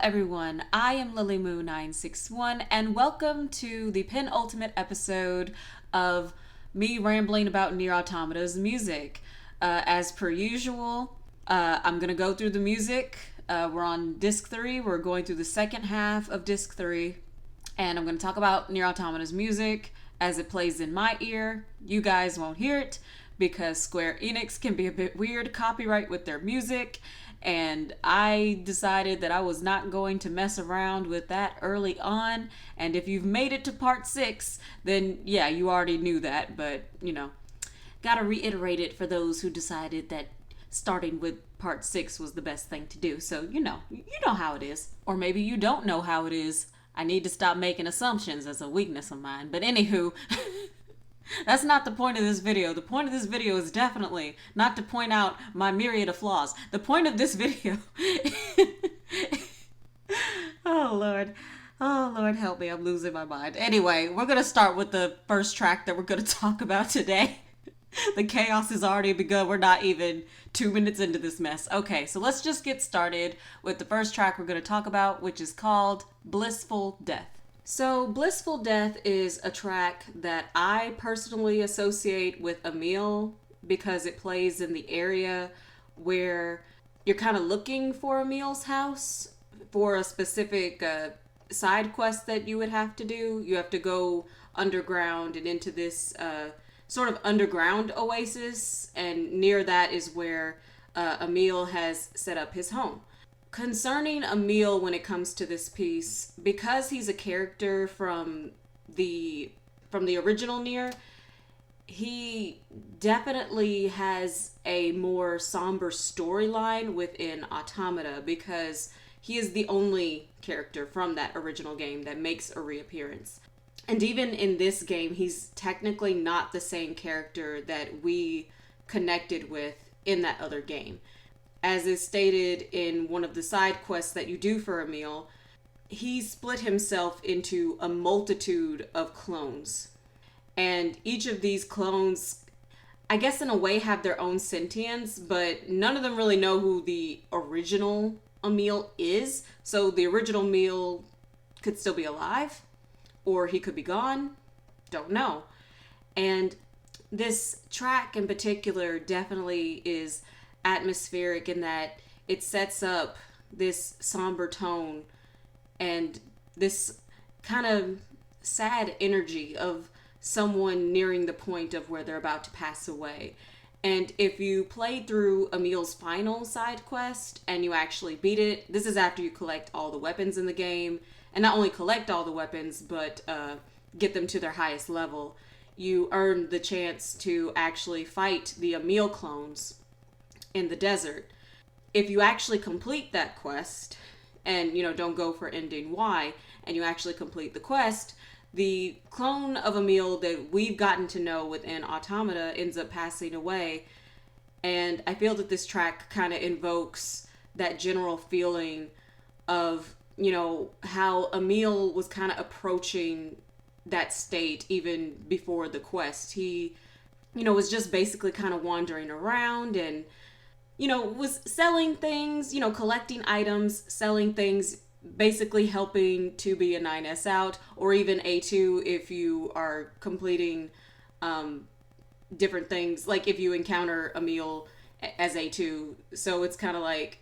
everyone, I am LilyMoo961 and welcome to the penultimate episode of me rambling about NieR Automata's music. As per usual, I'm going to go through the music. We're on disc 3, we're going through the second half of disc 3, and I'm going to talk about NieR Automata's music as it plays in my ear. You guys won't hear it because Square Enix can be a bit weird copyright with their music. And I decided that I was not going to mess around with that early on. And if you've made it to part 6, then yeah, you already knew that. But, gotta reiterate it for those who decided that starting with part 6 was the best thing to do. So, you know how it is. Or maybe you don't know how it is. I need to stop making assumptions as a weakness of mine. But anywho... That's not the point of this video. The point of this video is definitely not to point out my myriad of flaws. The point of this video... Oh, Lord, help me. I'm losing my mind. Anyway, we're going to start with the first track that we're going to talk about today. The chaos has already begun. We're not even 2 minutes into this mess. Okay, so let's just get started with the first track we're going to talk about, which is called Blissful Death. So, Blissful Death is a track that I personally associate with Emil because it plays in the area where you're kind of looking for Emil's house for a specific side quest that you would have to do. You have to go underground and into this sort of underground oasis, and near that is where Emil has set up his home. Concerning Emil when it comes to this piece, because he's a character from the original NieR, he definitely has a more somber storyline within Automata because he is the only character from that original game that makes a reappearance. And even in this game, he's technically not the same character that we connected with in that other game. As is stated in one of the side quests that you do for Emil, he split himself into a multitude of clones. And each of these clones, I guess in a way, have their own sentience, but none of them really know who the original Emil is. So the original Emil could still be alive, or he could be gone. Don't know. And this track in particular definitely is atmospheric in that it sets up this somber tone and this kind of sad energy of someone nearing the point of where they're about to pass away. And if you play through Emil's final side quest and you actually beat it, this is after you collect all the weapons in the game, and not only collect all the weapons but get them to their highest level, you earn the chance to actually fight the Emil clones in the desert. If you actually complete that quest and don't go for ending Y, and you actually complete the quest, the clone of Emil that we've gotten to know within Automata ends up passing away. And I feel that this track kind of invokes that general feeling of how Emil was kind of approaching that state even before the quest. He was just basically kind of wandering around and was selling things, collecting items, selling things, basically helping to be a 9S out, or even A2 if you are completing different things, like if you encounter Emil as A2. So it's kind of like,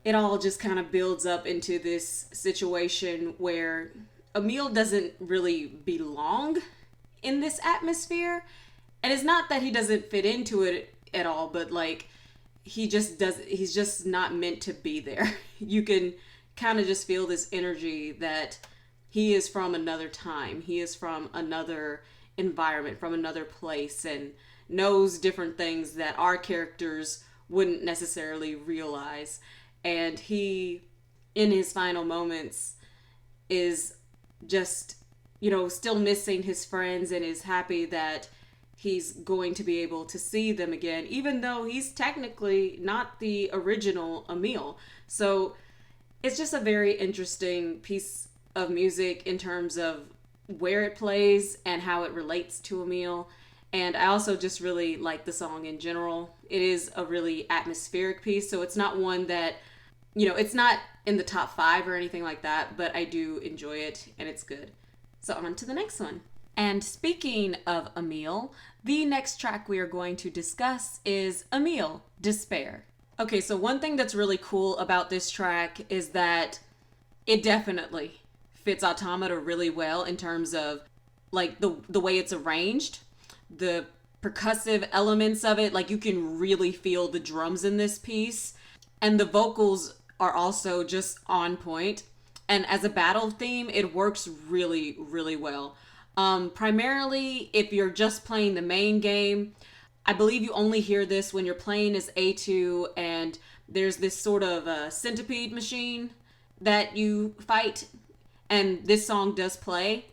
it all just kind of builds up into this situation where Emil doesn't really belong in this atmosphere. And it's not that he doesn't fit into it at all, but like, he's just not meant to be there. You can kind of just feel this energy that he is from another time. He is from another environment, from another place, and knows different things that our characters wouldn't necessarily realize. And he, in his final moments, is just, still missing his friends and is happy that he's going to be able to see them again, even though he's technically not the original Emil. So it's just a very interesting piece of music in terms of where it plays and how it relates to Emil. And I also just really like the song in general. It is a really atmospheric piece, so it's not one that it's not in the top 5 or anything like that, but I do enjoy it and it's good. So on to the next one. And speaking of Emile, the next track we are going to discuss is Emile, Despair. Okay, so one thing that's really cool about this track is that it definitely fits Automata really well in terms of like the way it's arranged, the percussive elements of it. Like you can really feel the drums in this piece, and the vocals are also just on point. And as a battle theme, it works really, really well. Primarily, if you're just playing the main game, I believe you only hear this when you're playing as A2 and there's this sort of centipede machine that you fight, and this song does play.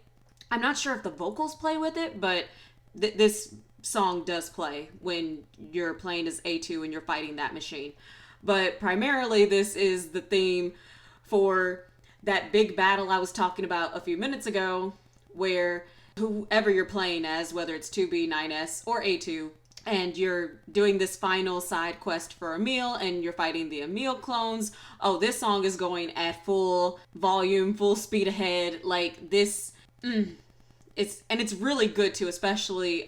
I'm not sure if the vocals play with it, but this song does play when you're playing as A2 and you're fighting that machine. But primarily, this is the theme for that big battle I was talking about a few minutes ago, where whoever you're playing as, whether it's 2B, 9S, or A2, and you're doing this final side quest for Emile, and you're fighting the Emile clones. Oh, this song is going at full volume, full speed ahead. Like this, it's really good too, especially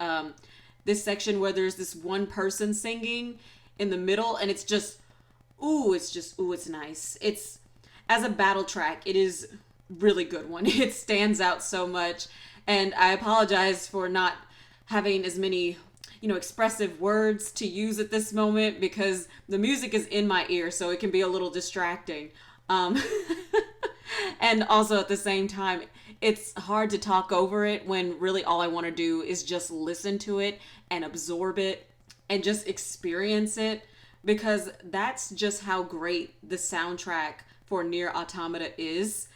this section where there's this one person singing in the middle, and it's nice. It's, as a battle track, it is really good one. It stands out so much, and I apologize for not having as many expressive words to use at this moment because the music is in my ear, so it can be a little distracting. And also at the same time, it's hard to talk over it when really all I want to do is just listen to it and absorb it and just experience it, because that's just how great the soundtrack for NieR Automata is.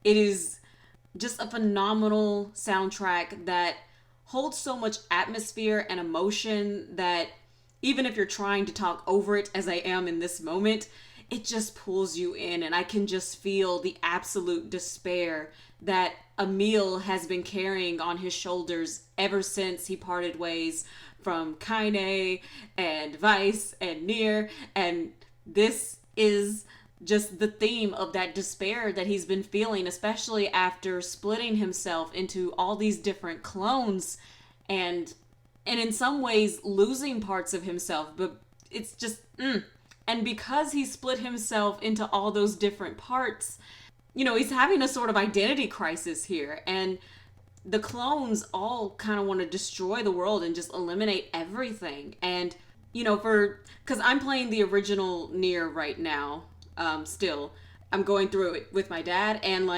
It is just a phenomenal soundtrack that holds so much atmosphere and emotion that even if you're trying to talk over it, as I am in this moment, it just pulls you in, and I can just feel the absolute despair that Emile has been carrying on his shoulders ever since he parted ways from Kaine and Vice and NieR, and this is just the theme of that despair that he's been feeling, especially after splitting himself into all these different clones and in some ways losing parts of himself. But it's just and because he split himself into all those different parts, he's having a sort of identity crisis here, and the clones all kind of want to destroy the world and just eliminate everything. And because I'm playing the original NieR right now. Still, I'm going through it with my dad, and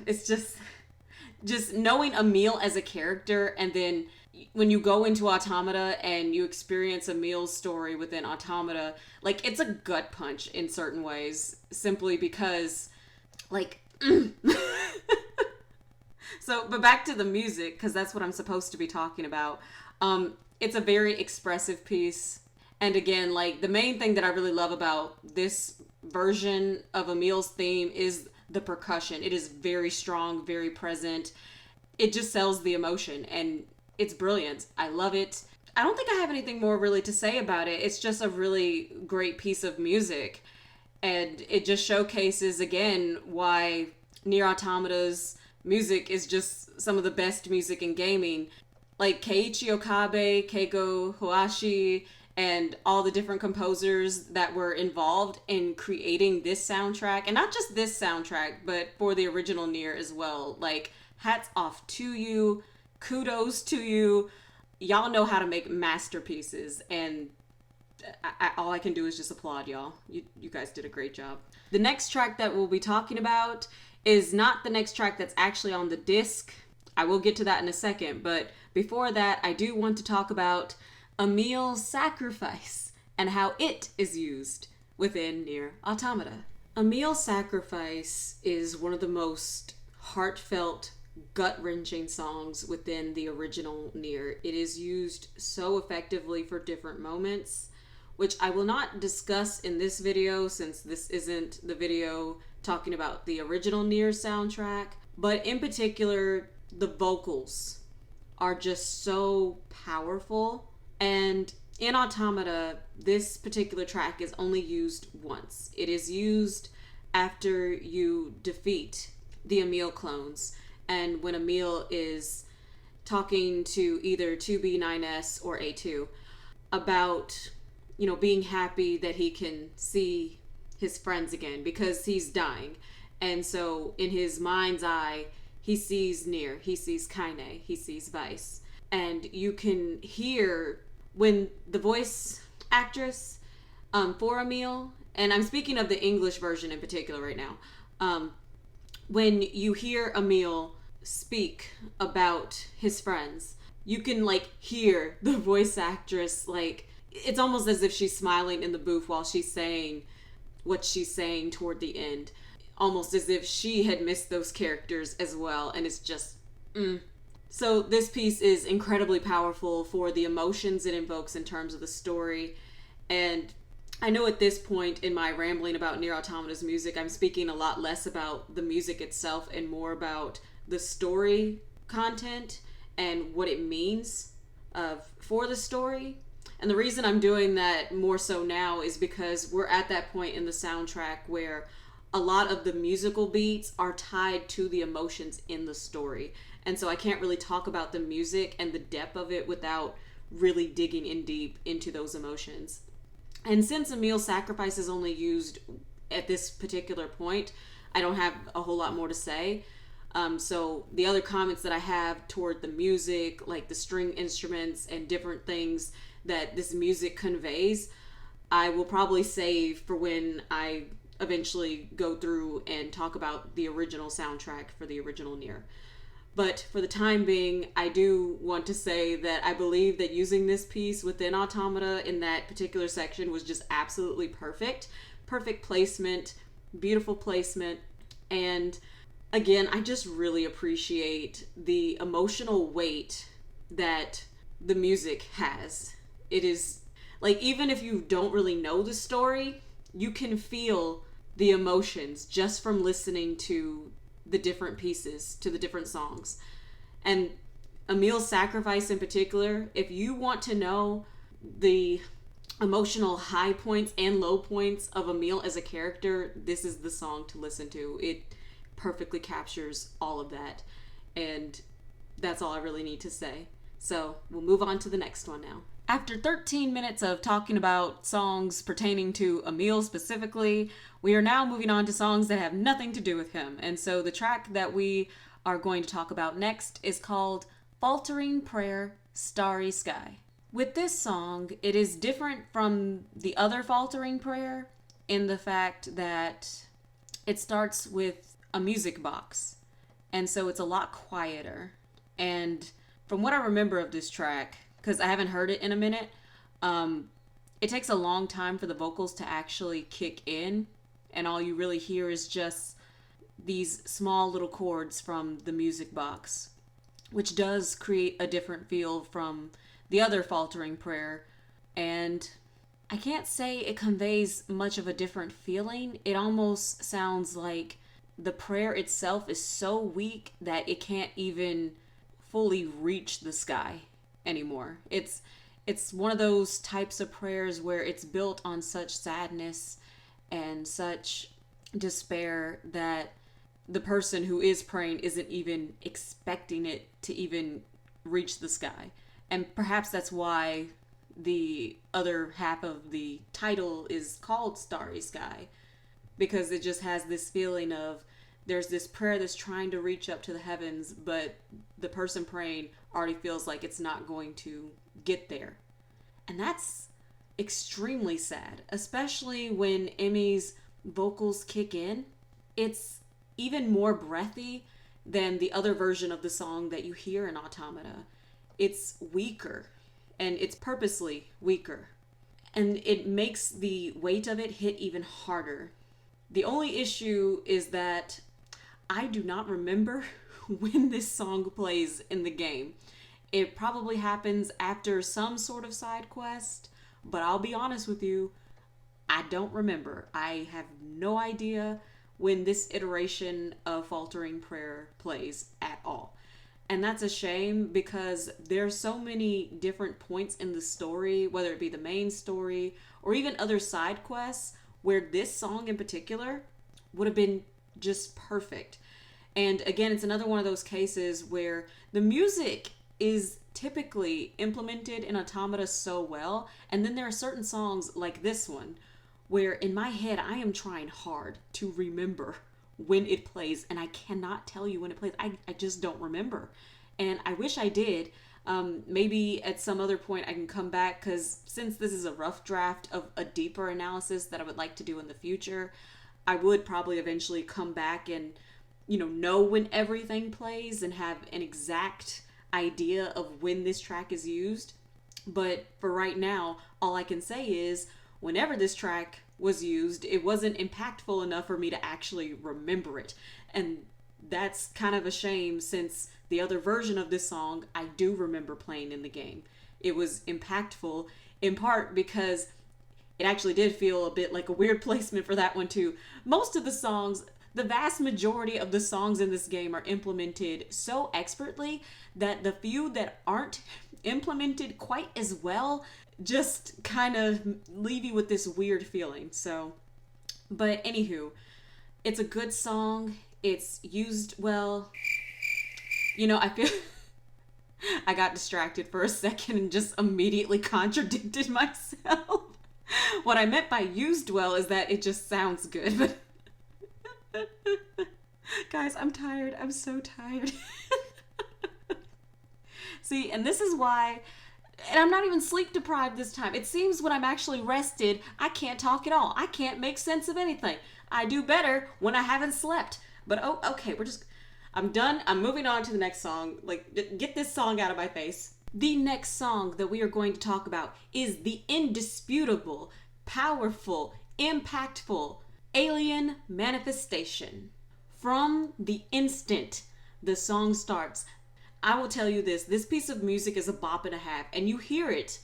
it's just knowing Emile as a character, and then when you go into Automata and you experience Emile's story within Automata, it's a gut punch in certain ways, simply because, So, but back to the music, because that's what I'm supposed to be talking about. It's a very expressive piece. And again, the main thing that I really love about this version of Emile's theme is the percussion. It is very strong, very present. It just sells the emotion, and it's brilliant. I love it. I don't think I have anything more really to say about it. It's just a really great piece of music, and it just showcases again why NieR Automata's music is just some of the best music in gaming. Keiichi Okabe, Keiko Hoashi, and all the different composers that were involved in creating this soundtrack, and not just this soundtrack, but for the original NieR as well. Hats off to you, kudos to you. Y'all know how to make masterpieces, and all I can do is just applaud y'all. You guys did a great job. The next track that we'll be talking about is not the next track that's actually on the disc. I will get to that in a second, but before that, I do want to talk about Emile's sacrifice and how it is used within NieR Automata. Emile's sacrifice is one of the most heartfelt, gut-wrenching songs within the original NieR. It is used so effectively for different moments, which I will not discuss in this video since this isn't the video talking about the original NieR soundtrack, but in particular, the vocals are just so powerful. And in Automata, this particular track is only used once. It is used after you defeat the Emile clones, and when Emile is talking to either 2B9S or A2 about, being happy that he can see his friends again because he's dying. And so in his mind's eye, he sees NieR, he sees Kaine, he sees Vice. And you can hear when the voice actress for Emile, and I'm speaking of the English version in particular right now, when you hear Emile speak about his friends, you can hear the voice actress, it's almost as if she's smiling in the booth while she's saying what she's saying toward the end, almost as if she had missed those characters as well. And it's just So this piece is incredibly powerful for the emotions it invokes in terms of the story. And I know at this point in my rambling about NieR Automata's music, I'm speaking a lot less about the music itself and more about the story content and what it means for the story. And the reason I'm doing that more so now is because we're at that point in the soundtrack where a lot of the musical beats are tied to the emotions in the story. And so I can't really talk about the music and the depth of it without really digging in deep into those emotions. And since Emile's sacrifice is only used at this particular point, I don't have a whole lot more to say. So the other comments that I have toward the music, like the string instruments and different things that this music conveys, I will probably save for when I eventually go through and talk about the original soundtrack for the original NieR. But for the time being, I do want to say that I believe that using this piece within Automata in that particular section was just absolutely perfect. Perfect placement, beautiful placement, and again, I just really appreciate the emotional weight that the music has. It is even if you don't really know the story, you can feel the emotions just from listening to the different pieces, to the different songs. And Emile's sacrifice in particular, if you want to know the emotional high points and low points of Emile as a character, this is the song to listen to. It perfectly captures all of that. And that's all I really need to say. So we'll move on to the next one now. After 13 minutes of talking about songs pertaining to Emile specifically, we are now moving on to songs that have nothing to do with him. And so the track that we are going to talk about next is called Faltering Prayer, Starry Sky. With this song, it is different from the other Faltering Prayer in the fact that it starts with a music box. And so it's a lot quieter. And from what I remember of this track, because I haven't heard it in a minute, it takes a long time for the vocals to actually kick in, and all you really hear is just these small little chords from the music box, which does create a different feel from the other Faltering Prayer. And I can't say it conveys much of a different feeling. It almost sounds like the prayer itself is so weak that it can't even fully reach the sky anymore. It's one of those types of prayers where it's built on such sadness and such despair that the person who is praying isn't even expecting it to even reach the sky. And perhaps that's why the other half of the title is called Starry Sky, because it just has this feeling of there's this prayer that's trying to reach up to the heavens, but the person praying already feels like it's not going to get there. And that's extremely sad, especially when Emmy's vocals kick in. It's even more breathy than the other version of the song that you hear in Automata. It's weaker, and it's purposely weaker. And it makes the weight of it hit even harder. The only issue is that I do not remember when this song plays in the game. It probably happens after some sort of side quest, but I'll be honest with you, I don't remember. I have no idea when this iteration of Faltering Prayer plays at all. And that's a shame because there's so many different points in the story, whether it be the main story or even other side quests, where this song in particular would have been just perfect. And again, it's another one of those cases where the music is typically implemented in Automata so well, and then there are certain songs like this one where in my head I am trying hard to remember when it plays, and I cannot tell you when it plays. I just don't remember, and I wish I did. Maybe at some other point I can come back, because since this is a rough draft of a deeper analysis that I would like to do in the future, I would probably eventually come back and know when everything plays and have an exact idea of when this track is used. But for right now, all I can say is whenever this track was used, it wasn't impactful enough for me to actually remember it. And that's kind of a shame, since the other version of this song I do remember playing in the game. It was impactful in part because it actually did feel a bit like a weird placement for that one too. Most of the songs, the vast majority of the songs in this game are implemented so expertly that the few that aren't implemented quite as well just kind of leave you with this weird feeling. So, but anywho, it's a good song. It's used well. I feel I got distracted for a second and just immediately contradicted myself. What I meant by used well is that it just sounds good. But guys, I'm tired. I'm so tired. See, and this is why, and I'm not even sleep deprived this time. It seems when I'm actually rested, I can't talk at all. I can't make sense of anything. I do better when I haven't slept. But okay, I'm done. I'm moving on to the next song. Get this song out of my face. The next song that we are going to talk about is the indisputable, powerful, impactful Alien Manifestation. From the instant the song starts, I will tell you this piece of music is a bop and a half, and you hear it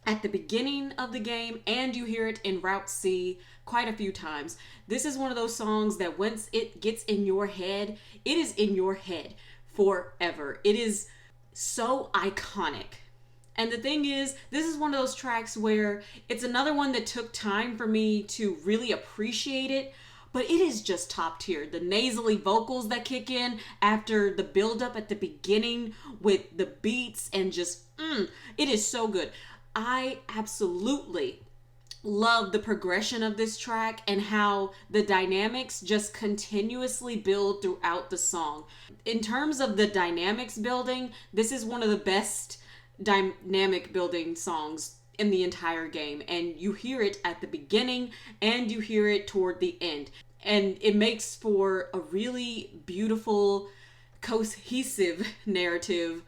at the beginning of the game and you hear it in Route C quite a few times. This is one of those songs that once it gets in your head, it is in your head forever. It is so iconic. And the thing is, this is one of those tracks where it's another one that took time for me to really appreciate it, but it is just top tier. The nasally vocals that kick in after the build up at the beginning with the beats and just, it is so good. I absolutely love the progression of this track and how the dynamics just continuously build throughout the song. In terms of the dynamics building, this is one of the best dynamic building songs in the entire game, and you hear it at the beginning and you hear it toward the end, and it makes for a really beautiful, cohesive narrative.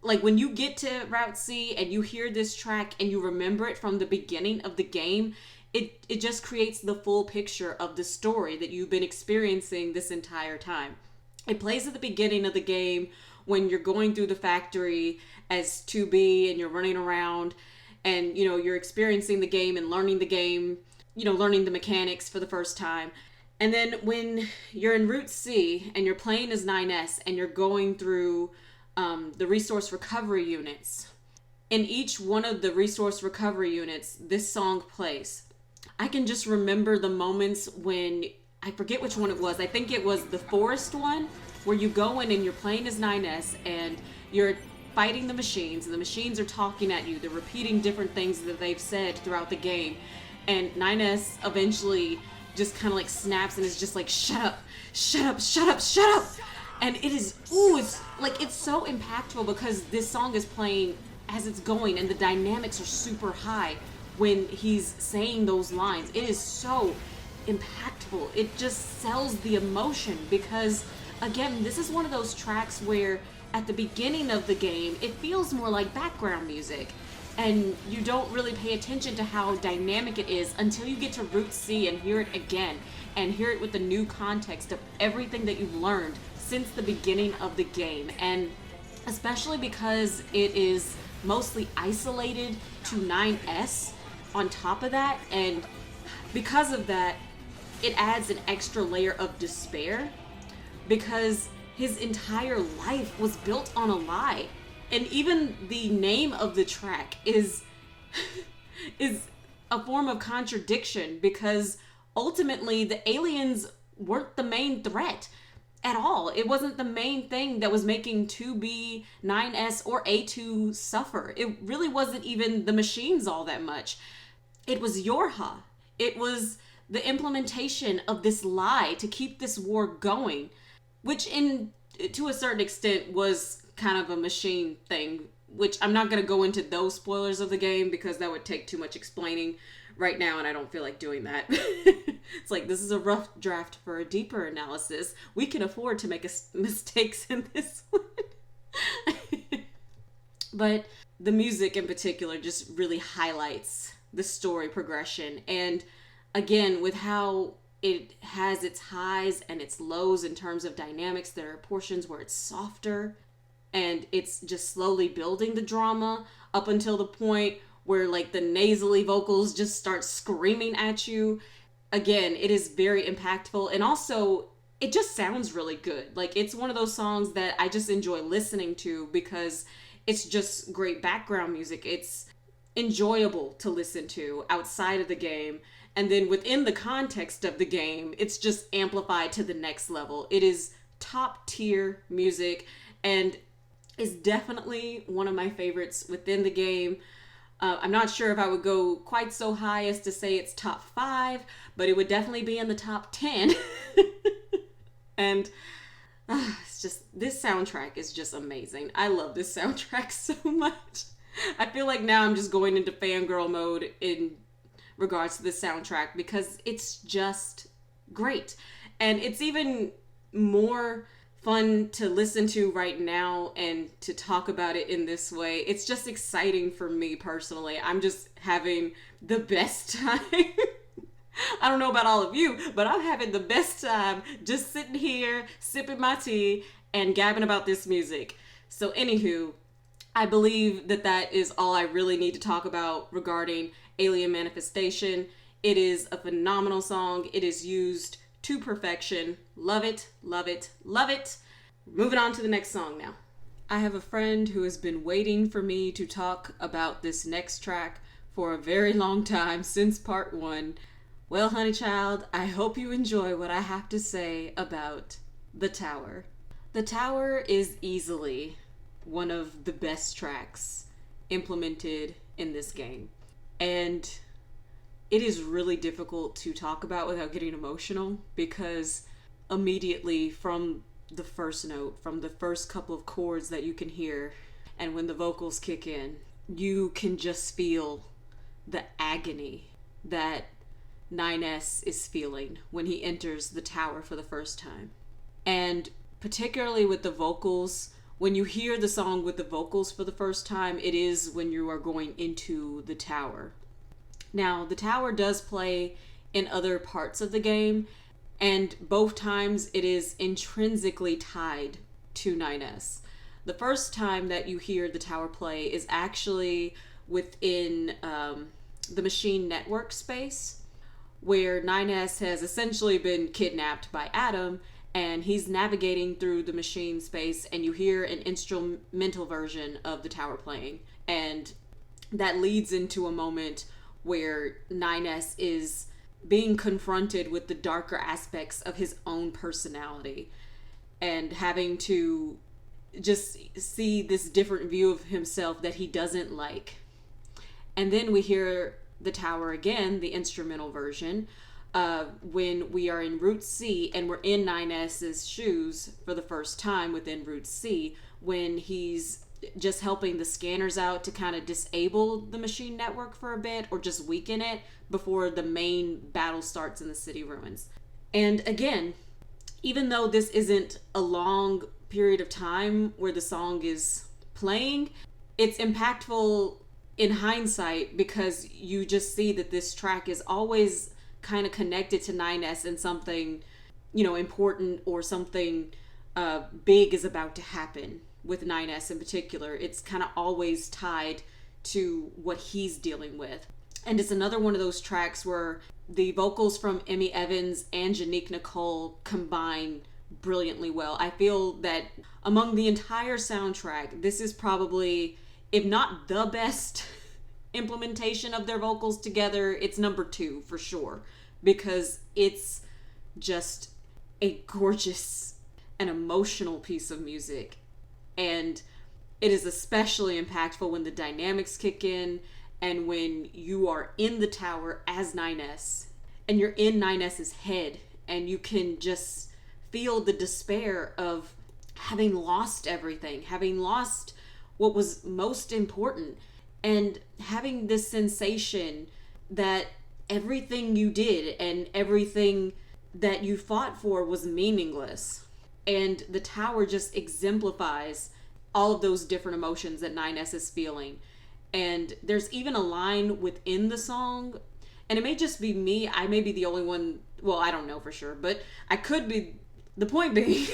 Like when you get to Route C and you hear this track and you remember it from the beginning of the game, it just creates the full picture of the story that you've been experiencing this entire time. It plays at the beginning of the game when you're going through the factory as 2B and you're running around and you're experiencing the game and learning the game, learning the mechanics for the first time. And then when you're in Route C and you're playing as 9S and you're going through the resource recovery units, in each one of the resource recovery units, this song plays. I can just remember the moments when, I forget which one it was. I think it was the forest one, where you go in and you're playing as 9S and you're fighting the machines, and the machines are talking at you. They're repeating different things that they've said throughout the game. And 9S eventually just kind of like snaps and is just like, shut up, shut up, shut up, shut up. And it is, it's so impactful because this song is playing as it's going and the dynamics are super high when he's saying those lines. It is so impactful. It just sells the emotion because, again, this is one of those tracks where at the beginning of the game, it feels more like background music. And you don't really pay attention to how dynamic it is until you get to Route C and hear it again. And hear it with the new context of everything that you've learned since the beginning of the game. And especially because it is mostly isolated to 9S on top of that. And because of that, it adds an extra layer of despair. Because his entire life was built on a lie. And even the name of the track is is a form of contradiction, because ultimately the aliens weren't the main threat at all. It wasn't the main thing that was making 2B, 9S, or A2 suffer. It really wasn't even the machines all that much. It was Yorha. It was the implementation of this lie to keep this war going, which to a certain extent was kind of a machine thing, which I'm not going to go into those spoilers of the game because that would take too much explaining right now, and I don't feel like doing that. It's like, this is a rough draft for a deeper analysis. We can afford to make mistakes in this one. But the music in particular just really highlights the story progression. And again, with how it has its highs and its lows in terms of dynamics, there are portions where it's softer and it's just slowly building the drama up until the point where like the nasally vocals just start screaming at you. Again, it is very impactful, and also it just sounds really good. Like, it's one of those songs that I just enjoy listening to because it's just great background music. It's enjoyable to listen to outside of the game, and then within the context of the game, it's just amplified to the next level. It is top tier music and is definitely one of my favorites within the game. I'm not sure if I would go quite so high as to say it's top 5, but it would definitely be in the top 10. And it's just, this soundtrack is just amazing. I love this soundtrack so much. I feel like now I'm just going into fangirl mode in regards to this soundtrack because it's just great. And it's even more fun to listen to right now and to talk about it in this way. It's just exciting for me personally. I'm just having the best time. I don't know about all of you, but I'm having the best time just sitting here, sipping my tea, and gabbing about this music. So anywho, I believe that is all I really need to talk about regarding Alien Manifestation. It is a phenomenal song. It is used to perfection. Love it, love it, love it. Moving on to the next song now. I have a friend who has been waiting for me to talk about this next track for a very long time, since part 1. Well, honey child, I hope you enjoy what I have to say about The Tower. The Tower is easily one of the best tracks implemented in this game. And it is really difficult to talk about without getting emotional, because immediately from the first note, from the first couple of chords that you can hear, and when the vocals kick in, you can just feel the agony that 9S is feeling when he enters the tower for the first time. And particularly with the vocals, when you hear the song with the vocals for the first time, it is when you are going into the tower. Now, the tower does play in other parts of the game, and both times it is intrinsically tied to 9S. The first time that you hear the tower play is actually within the machine network space, where 9S has essentially been kidnapped by Adam, and he's navigating through the machine space, and you hear an instrumental version of the tower playing. And that leads into a moment where 9S is being confronted with the darker aspects of his own personality and having to just see this different view of himself that he doesn't like. And then we hear the tower again, the instrumental version, when we are in Route C and we're in 9S's shoes for the first time within Route C, when he's just helping the scanners out to kind of disable the machine network for a bit or just weaken it before the main battle starts in the city ruins. And again, even though this isn't a long period of time where the song is playing, it's impactful in hindsight because you just see that this track is always kind of connected to 9S and something, important or something big is about to happen with 9S in particular. It's kind of always tied to what he's dealing with. And it's another one of those tracks where the vocals from Emmy Evans and Janique Nicole combine brilliantly well. I feel that among the entire soundtrack, this is probably, if not the best implementation of their vocals together, it's number 2 for sure, because it's just a gorgeous and emotional piece of music. And it is especially impactful when the dynamics kick in and when you are in the tower as 9S and you're in 9S's head and you can just feel the despair of having lost everything, having lost what was most important, and having this sensation that everything you did and everything that you fought for was meaningless. And the tower just exemplifies all of those different emotions that 9S is feeling. And there's even a line within the song, and it may just be me, I may be the only one, well, I don't know for sure, but I could be, the point being,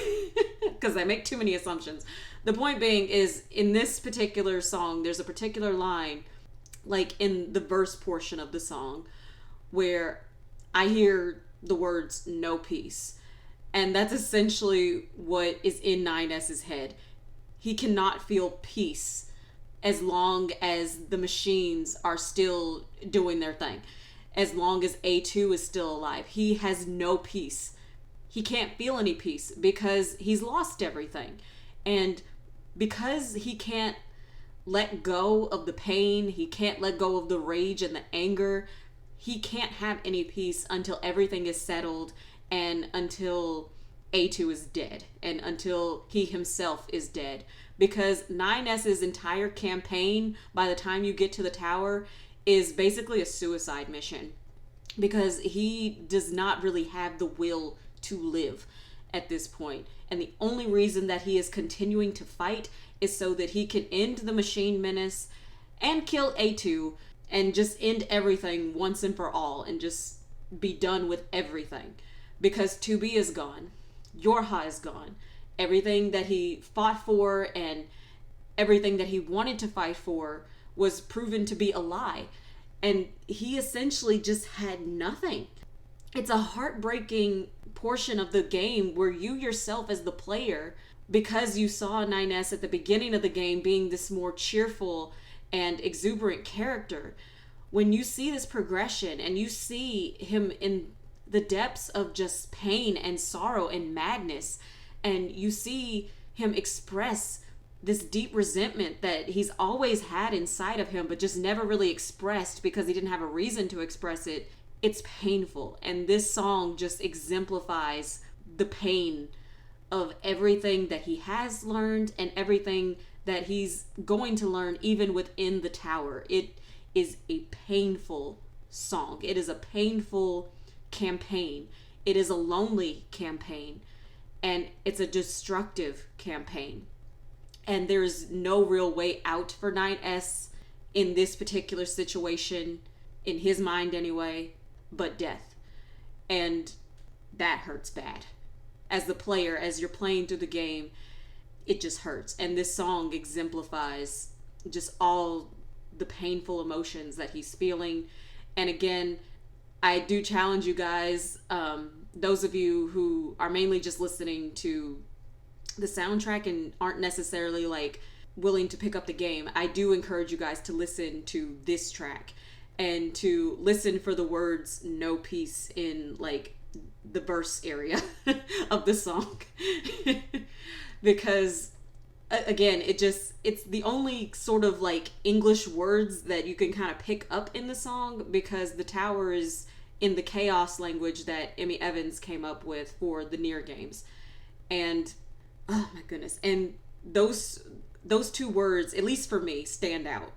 because I make too many assumptions, the point being is, in this particular song, there's a particular line, like in the verse portion of the song, where I hear the words, "no peace." And that's essentially what is in 9S's head. He cannot feel peace as long as the machines are still doing their thing. As long as A2 is still alive, he has no peace. He can't feel any peace because he's lost everything. And because he can't let go of the pain, he can't let go of the rage and the anger, he can't have any peace until everything is settled and until A2 is dead and until he himself is dead. Because 9S's entire campaign, by the time you get to the tower, is basically a suicide mission. Because he does not really have the will to live at this point. And the only reason that he is continuing to fight is so that he can end the machine menace and kill A2 and just end everything once and for all and just be done with everything. Because 2B is gone. Yorha is gone. Everything that he fought for and everything that he wanted to fight for was proven to be a lie. And he essentially just had nothing. It's a heartbreaking portion of the game where you yourself as the player, because you saw 9S at the beginning of the game being this more cheerful and exuberant character, when you see this progression and you see him in the depths of just pain and sorrow and madness, and you see him express this deep resentment that he's always had inside of him but just never really expressed because he didn't have a reason to express it, it's painful. And this song just exemplifies the pain of everything that he has learned and everything that he's going to learn even within the tower. It is a painful song. It is a painful campaign. It is a lonely campaign. And it's a destructive campaign. And there's no real way out for 9S in this particular situation, in his mind anyway, but death. And that hurts bad. As the player, as you're playing through the game, it just hurts. And this song exemplifies just all the painful emotions that he's feeling. And again, I do challenge you guys, those of you who are mainly just listening to the soundtrack and aren't necessarily like willing to pick up the game, I do encourage you guys to listen to this track and to listen for the words "no peace" in like the verse area of the song. Because again, it's the only sort of like English words that you can kind of pick up in the song, because the tower is in the chaos language that Emmy Evans came up with for the NieR games. And oh my goodness. And those two words, at least for me, stand out.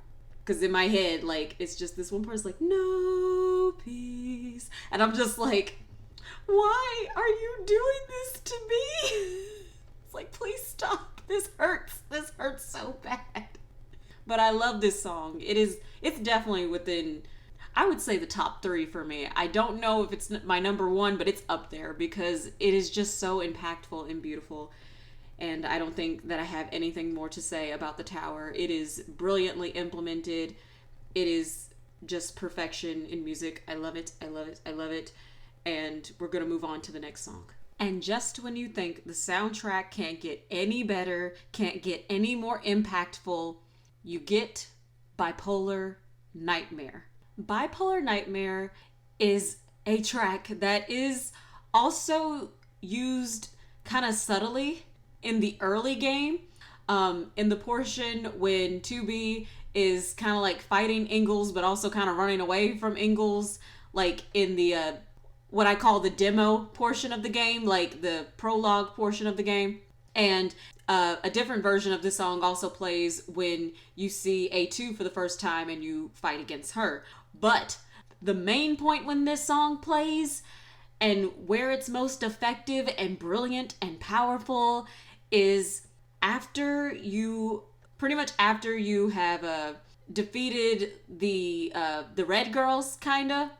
Because in my head, like, it's just this one part's like, "no peace." And I'm just like, why are you doing this to me? It's like, please stop. This hurts. This hurts so bad. But I love this song. It's definitely within, I would say, the top 3 for me. I don't know if it's my number 1, but it's up there because it is just so impactful and beautiful. And I don't think that I have anything more to say about the tower. It is brilliantly implemented. It is just perfection in music. I love it. I love it. I love it. And we're going to move on to the next song. And just when you think the soundtrack can't get any better, can't get any more impactful, you get Bipolar Nightmare. Bipolar Nightmare is a track that is also used kind of subtly in the early game. In the portion when 2B is kind of like fighting Ingalls, but also kind of running away from Ingalls, like in the what I call the demo portion of the game, like the prologue portion of the game. And a different version of this song also plays when you see A2 for the first time and you fight against her. But the main point when this song plays and where it's most effective and brilliant and powerful is pretty much after you have defeated the red girls, kinda,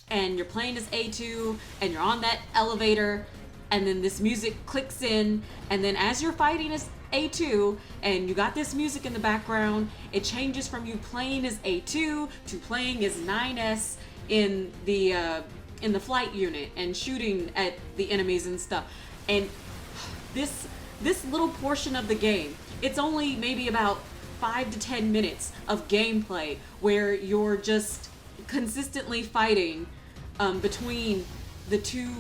and you're playing as A2 and you're on that elevator, and then this music clicks in, and then as you're fighting as A2 and you got this music in the background, it changes from you playing as A2 to playing as 9S in the flight unit and shooting at the enemies and stuff. And this little portion of the game, it's only maybe about 5 to 10 minutes of gameplay where you're just consistently fighting between the two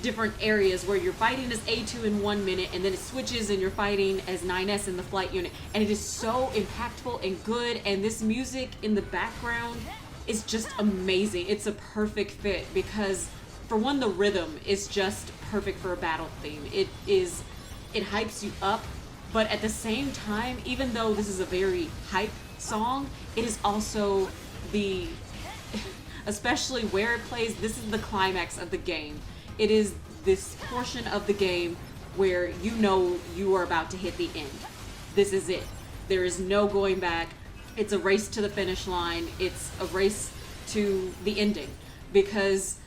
different areas, where you're fighting as A2 in 1 minute and then it switches and you're fighting as 9S in the flight unit. And it is so impactful and good, and this music in the background is just amazing. It's a perfect fit because, for one, the rhythm is just perfect for a battle theme. It hypes you up, but at the same time, even though this is a very hype song, it is also especially where it plays, this is the climax of the game. It is this portion of the game where you know you are about to hit the end. This is it. There is no going back. It's a race to the finish line. It's a race to the ending, because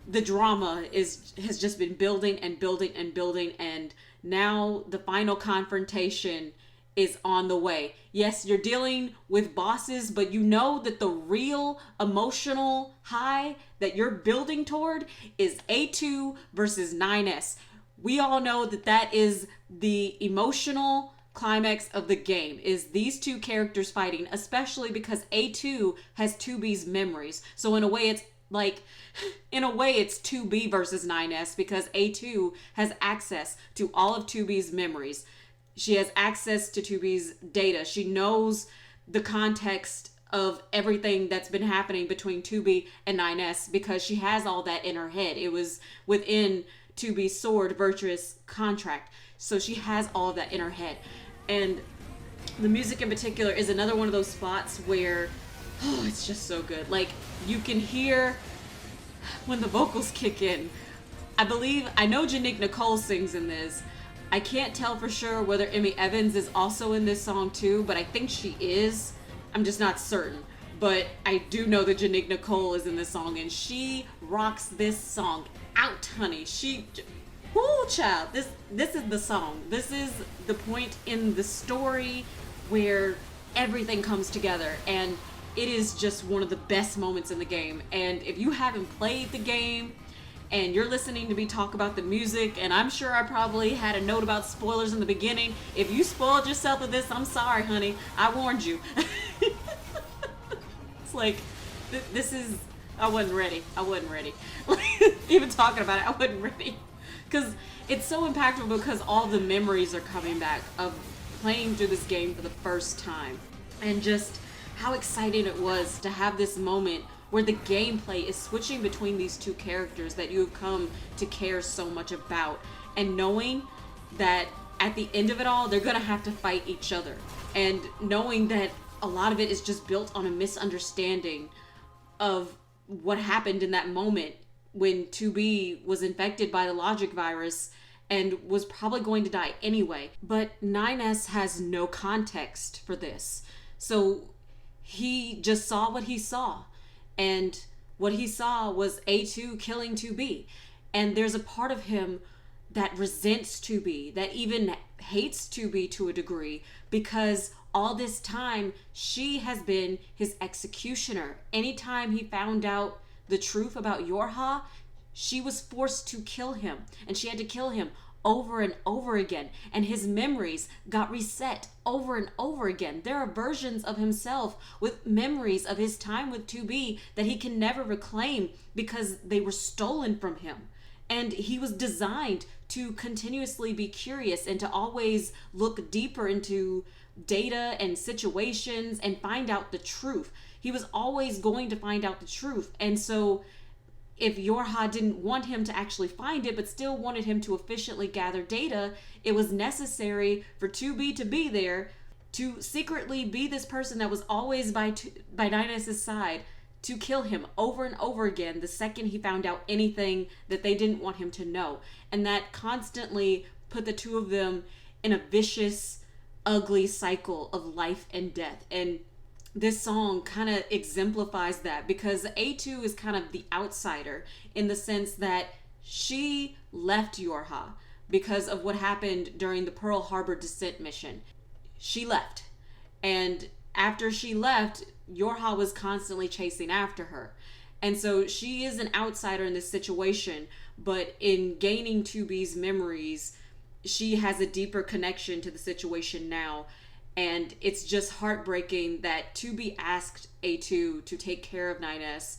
the drama has just been building and building and building, and now the final confrontation is on the way. Yes, you're dealing with bosses, but you know that the real emotional high that you're building toward is A2 versus 9S. We all know that is the emotional climax of the game, is these two characters fighting, especially because A2 has 2B's memories. So in a way it's 2B versus 9S, because A2 has access to all of 2B's memories. She has access to 2B's data. She knows the context of everything that's been happening between 2B and 9S because she has all that in her head. It was within 2B's sword virtuous contract. So she has all of that in her head. And the music in particular is another one of those spots where, it's just so good. Like, you can hear when the vocals kick in. I know Janique Nicole sings in this. I can't tell for sure whether Emmy Evans is also in this song too, but I think she is. I'm just not certain. But I do know that Janique Nicole is in this song, and she rocks this song out, honey. Whoo, child. This is the song. This is the point in the story where everything comes together, and it is just one of the best moments in the game. And if you haven't played the game and you're listening to me talk about the music, and I'm sure I probably had a note about spoilers in the beginning. If you spoiled yourself with this, I'm sorry, honey. I warned you. It's like, I wasn't ready. Even talking about it, I wasn't ready. Because it's so impactful, because all the memories are coming back of playing through this game for the first time. And just how exciting it was to have this moment where the gameplay is switching between these two characters that you have come to care so much about, and knowing that at the end of it all, they're gonna have to fight each other, and knowing that a lot of it is just built on a misunderstanding of what happened in that moment when 2B was infected by the logic virus and was probably going to die anyway. But 9S has no context for this, so he just saw what he saw. And what he saw was A2 killing 2B. And there's a part of him that resents 2B, that even hates 2B to a degree, because all this time she has been his executioner. Anytime he found out the truth about Yorha, she was forced to kill him, and she had to kill him over and over again, and his memories got reset over and over again. There are versions of himself with memories of his time with 2B that he can never reclaim because they were stolen from him. And he was designed to continuously be curious and to always look deeper into data and situations and find out the truth. He was always going to find out the truth. And so if Yorha didn't want him to actually find it, but still wanted him to efficiently gather data, it was necessary for 2B to be there, to secretly be this person that was always by 9S's side, to kill him over and over again the second he found out anything that they didn't want him to know. And that constantly put the two of them in a vicious, ugly cycle of life and death. And this song kind of exemplifies that, because A2 is kind of the outsider in the sense that she left Yorha because of what happened during the Pearl Harbor descent mission. She left. And after she left, Yorha was constantly chasing after her. And so she is an outsider in this situation, but in gaining 2B's memories, she has a deeper connection to the situation now. And it's just heartbreaking that 2B asked A2 to take care of 9S,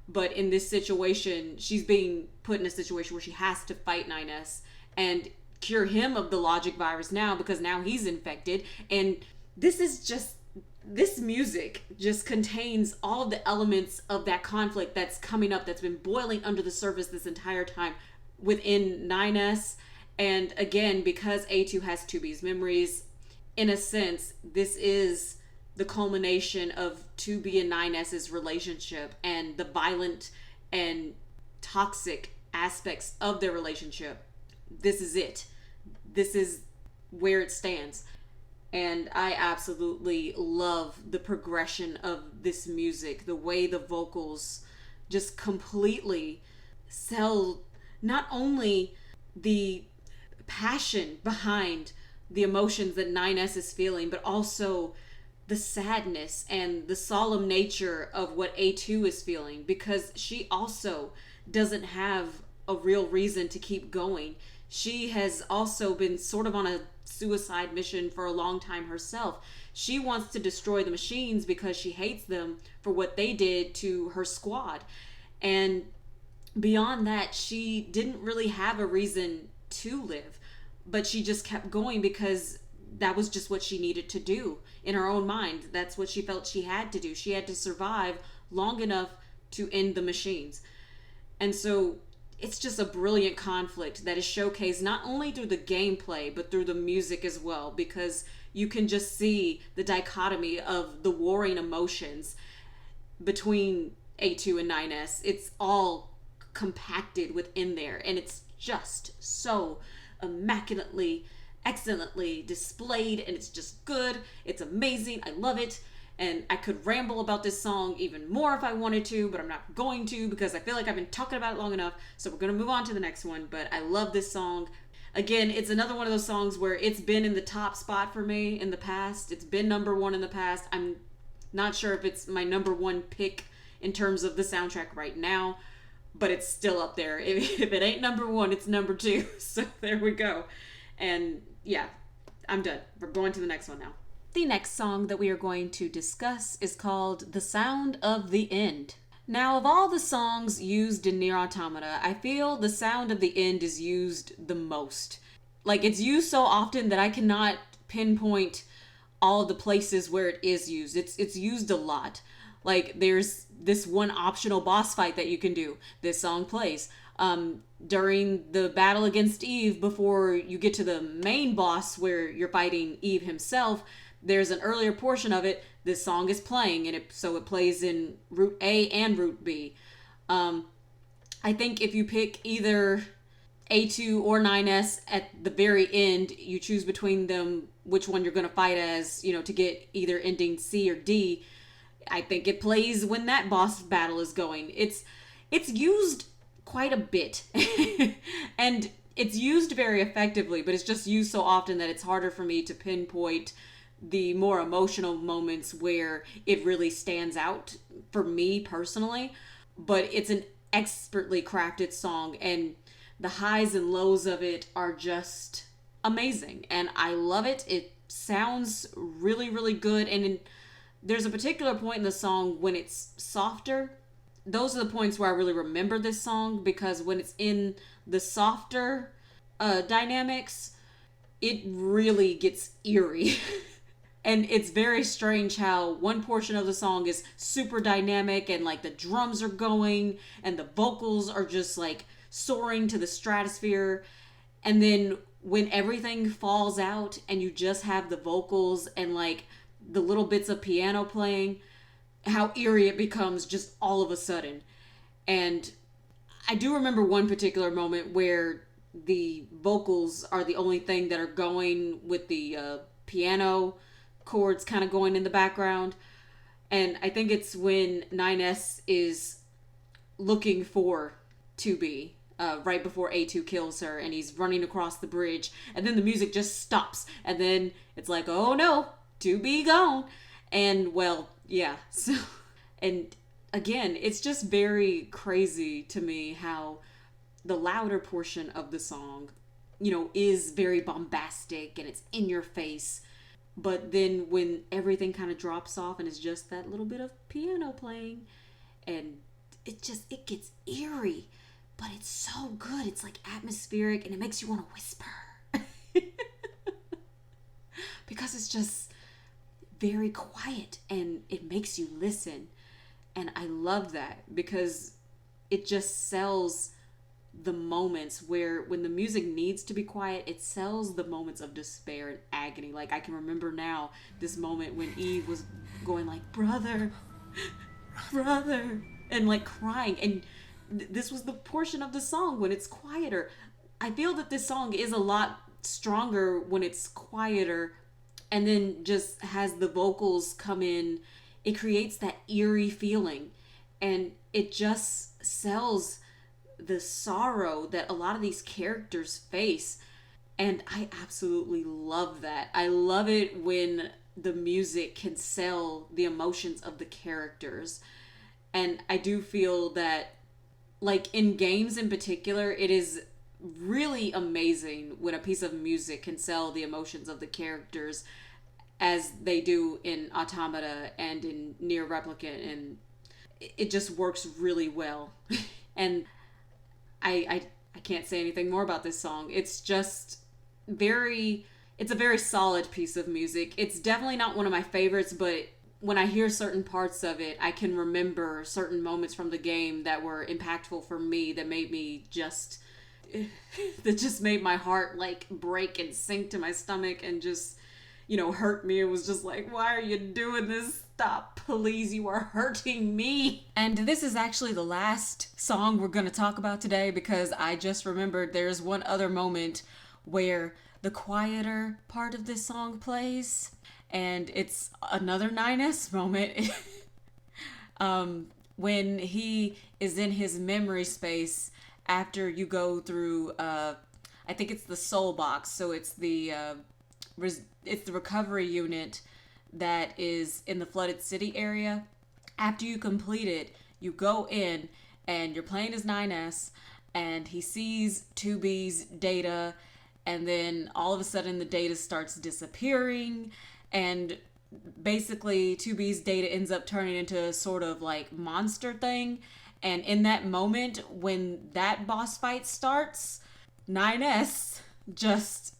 but in this situation, she's being put in a situation where she has to fight 9S and cure him of the logic virus now, because now he's infected. And this music just contains all of the elements of that conflict that's coming up, that's been boiling under the surface this entire time within 9S. And again, because A2 has 2B's memories, in a sense, this is the culmination of 2B and 9S's relationship and the violent and toxic aspects of their relationship. This is it. This is where it stands. And I absolutely love the progression of this music, the way the vocals just completely sell not only the passion behind the emotions that 9S is feeling, but also the sadness and the solemn nature of what A2 is feeling, because she also doesn't have a real reason to keep going. She has also been sort of on a suicide mission for a long time herself. She wants to destroy the machines because she hates them for what they did to her squad. And beyond that, she didn't really have a reason to live, but she just kept going because that was just what she needed to do in her own mind. That's what she felt she had to do. She had to survive long enough to end the machines. And so it's just a brilliant conflict that is showcased not only through the gameplay, but through the music as well, because you can just see the dichotomy of the warring emotions between A2 and 9S. It's all compacted within there, and it's just so immaculately, excellently displayed, and it's just good. It's amazing. I love it. And I could ramble about this song even more if I wanted to, but I'm not going to, because I feel like I've been talking about it long enough. So we're going to move on to the next one. But I love this song. Again, it's another one of those songs where it's been in the top spot for me in the past. It's been number one in the past. I'm not sure if it's my number one pick in terms of the soundtrack right now, but it's still up there. If it ain't number one, it's number two. So there we go. And yeah, I'm done. We're going to the next one now. The next song that we are going to discuss is called The Sound of the End. Now, of all the songs used in NieR Automata, I feel The Sound of the End is used the most. Like, it's used so often that I cannot pinpoint all the places where it is used. It's used a lot. Like, there's this one optional boss fight that you can do. This song plays. During the battle against Eve, before you get to the main boss where you're fighting Eve himself, there's an earlier portion of it. This song is playing, and so it plays in Route A and Route B. I think if you pick either A2 or 9S at the very end, you choose between them which one you're going to fight as, to get either ending C or D. I think it plays when that boss battle is going. It's used quite a bit, and it's used very effectively, but it's just used so often that it's harder for me to pinpoint the more emotional moments where it really stands out for me personally. But it's an expertly crafted song, and the highs and lows of it are just amazing, and I love it. It sounds really, really good, and there's a particular point in the song when it's softer. Those are the points where I really remember this song, because when it's in the softer dynamics, it really gets eerie. And it's very strange how one portion of the song is super dynamic and like the drums are going and the vocals are just like soaring to the stratosphere. And then when everything falls out and you just have the vocals and like the little bits of piano playing, how eerie it becomes just all of a sudden. And I do remember one particular moment where the vocals are the only thing that are going, with the piano chords kind of going in the background. And I think it's when NieR is looking for 2B right before A2 kills her, and he's running across the bridge, and then the music just stops, and then it's like, oh no, 2B gone. And well, yeah, so, and again, it's just very crazy to me how the louder portion of the song, you know, is very bombastic and it's in your face. But then when everything kind of drops off and it's just that little bit of piano playing, and it gets eerie, but it's so good. It's like atmospheric and it makes you want to whisper. Because it's just very quiet and it makes you listen. And I love that because it just sells the moments where, when the music needs to be quiet, it sells the moments of despair and agony. Like, I can remember now this moment when Eve was going like, brother, brother, and like crying. And this was the portion of the song when it's quieter. I feel that this song is a lot stronger when it's quieter and then just has the vocals come in. It creates that eerie feeling, and it just sells the sorrow that a lot of these characters face. And I absolutely love that. I love it when the music can sell the emotions of the characters. And I do feel that, like in games in particular, it is really amazing when a piece of music can sell the emotions of the characters, as they do in Automata and in NieR Replicant, and it just works really well. And I can't say anything more about this song. It's just it's a very solid piece of music. It's definitely not one of my favorites, but when I hear certain parts of it, I can remember certain moments from the game that were impactful for me, that made me that just made my heart like break and sink to my stomach and just, you know, hurt me. It was just like, why are you doing this? Stop, please, you are hurting me. And this is actually the last song we're going to talk about today, because I just remembered there's one other moment where the quieter part of this song plays, and it's another NieR moment. When he is in his memory space after you go through, I think it's the soul box, so it's the recovery unit that is in the flooded city area. After you complete it, you go in and you're playing as NieR, and he sees 2B's data, and then all of a sudden the data starts disappearing, and basically 2B's data ends up turning into a sort of like monster thing. And in that moment, when that boss fight starts, NieR just,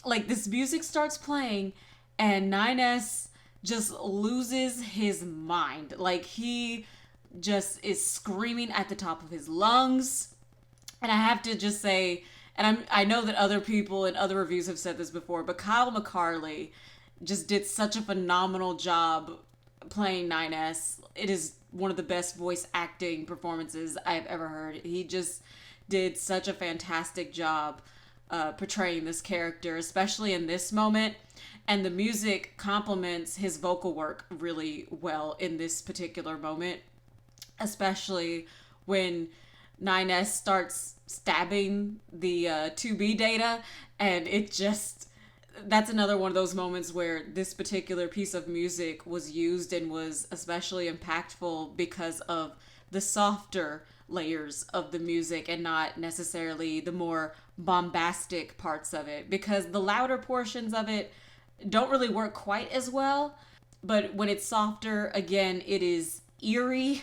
like, this music starts playing and NieR just loses his mind. Like, he just is screaming at the top of his lungs. And I have to just say, and I know that other people in other reviews have said this before, but Kyle McCarley just did such a phenomenal job playing NieR. It is one of the best voice acting performances I've ever heard. He just did such a fantastic job portraying this character, especially in this moment. And the music complements his vocal work really well in this particular moment, especially when NieR starts stabbing the 2B data, and it just, that's another one of those moments where this particular piece of music was used and was especially impactful because of the softer layers of the music and not necessarily the more bombastic parts of it, because the louder portions of it don't really work quite as well. But when it's softer, again, it is eerie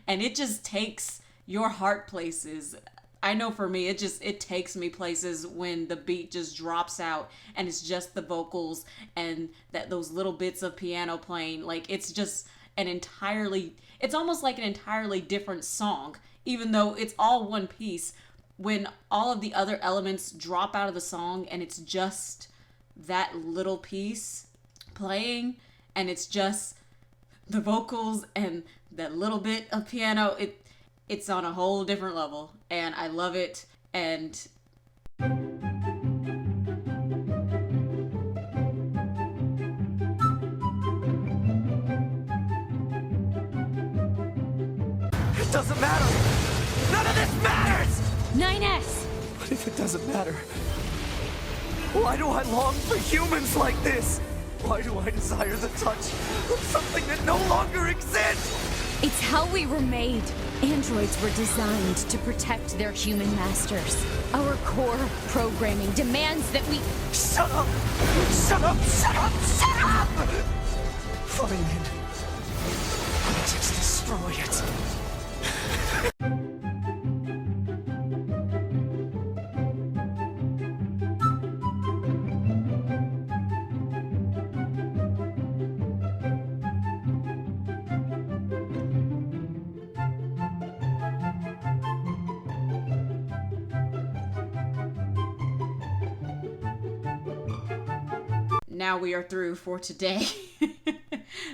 and it just takes your heart places. I know for me, it takes me places when the beat just drops out and it's just the vocals and those little bits of piano playing. Like, it's just it's almost like an entirely different song, even though it's all one piece. When all of the other elements drop out of the song and it's just that little piece playing and it's just the vocals and that little bit of piano, it's on a whole different level, and I love it. And it doesn't matter. None of this matters. 9S. What if it doesn't matter? Why do I long for humans like this? Why do I desire the touch of something that no longer exists? It's how we were made. Androids were designed to protect their human masters. Our core programming demands that we... Shut up! Shut up! Shut up! Shut up! Fine. I'll just destroy it. now we are through for today.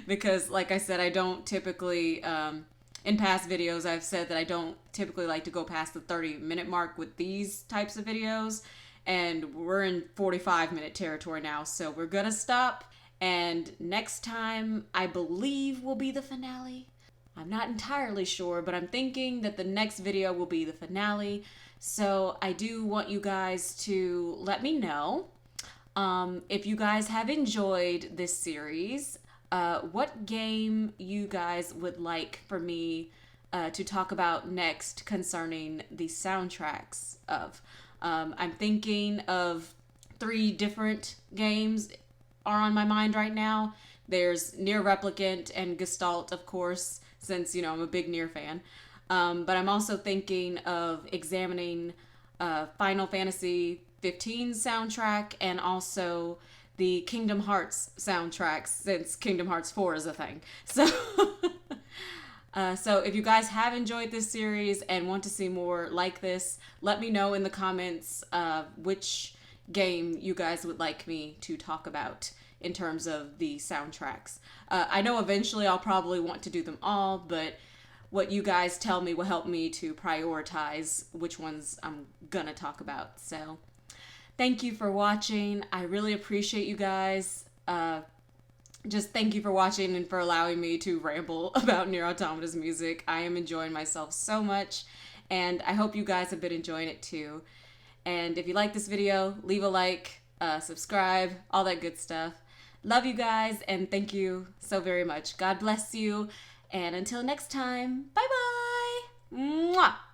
Because, like I said, I don't typically, in past videos, I've said that I don't typically like to go past the 30-minute mark with these types of videos. And we're in 45-minute territory now, so we're gonna stop. And next time, I believe, will be the finale. I'm not entirely sure, but I'm thinking that the next video will be the finale. So I do want you guys to let me know if you guys have enjoyed this series, what game you guys would like for me to talk about next concerning the soundtracks of. I'm thinking of 3 different games are on my mind right now. There's NieR Replicant and Gestalt, of course, since, you know, I'm a big NieR fan. But I'm also thinking of examining Final Fantasy 15 soundtrack and also the Kingdom Hearts soundtracks, since Kingdom Hearts 4 is a thing. So, so if you guys have enjoyed this series and want to see more like this, let me know in the comments which game you guys would like me to talk about in terms of the soundtracks. I know eventually I'll probably want to do them all, but what you guys tell me will help me to prioritize which ones I'm gonna talk about. So thank you for watching. I really appreciate you guys. Just thank you for watching and for allowing me to ramble about NieR Automata's music. I am enjoying myself so much, and I hope you guys have been enjoying it too. And if you like this video, leave a like, subscribe, all that good stuff. Love you guys, and thank you so very much. God bless you, and until next time, bye-bye! Mwah!